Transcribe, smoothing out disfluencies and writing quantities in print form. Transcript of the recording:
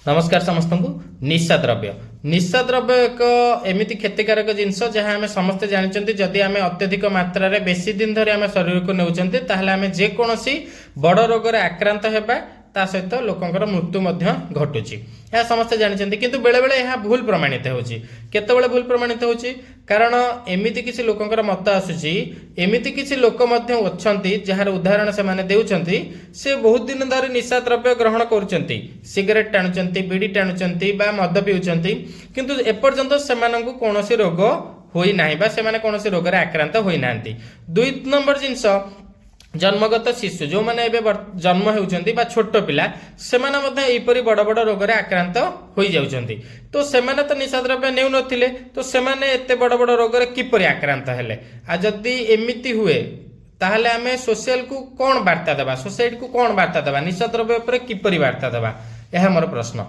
नमस्कार समस्त को। निशा द्रव्य एक एमती क्षतिकारक जिनस जहाँ आम समस्ते जानते जदि आम अत्यधिक मात्रा रे बेसी दिन धरी आम शरीर को नेउछन्ते ताहले आम जेकोसी बड़ रोग आक्रांत हेबा ता सहित लोकंकर मृत्यु घटुची। यह समस्ते जानते किंतु बेले बेले यह भूल प्रमाणित होची। केतेबेले भूल प्रमाणित होची कारण एमिति किसी लोकंकर मत आसुची एमिति किसी लोक मध्य अछंती जार उदाहरण से माने देउछंती से बहुत दिन धरि निशा द्रव्य ग्रहण करूछंती, सिगरेट टाणुछंती, बीड़ी टाणुछंती बा मद पिउछंती किंतु एपर्यंत सेमानंकु कोनोसी रोग होई नाही बा सेमाने कोनोसी रोग रे आक्रांत होई नांती। दुई नंबर जिंस जन्मगत शिशु जो मैंने जन्म होउछंती बा छोट पिला सेमाने मध्य एपरि बड़ बड़ रोग रे आक्रांत होई जाउछंती। तो सेमाने तो निशा द्रव्य नेउ नथिले तो सेमाने एते बड़ बड़ रोग रे किपरि आक्रांत हेले। आ जदि एमिति हुए ताहले आमे सोशल को कोन वार्ता देबा, सोसाइटी को कोन वार्ता देबा, निशा द्रव्य ऊपर किपरि वार्ता देबा, यह मोर प्रश्न।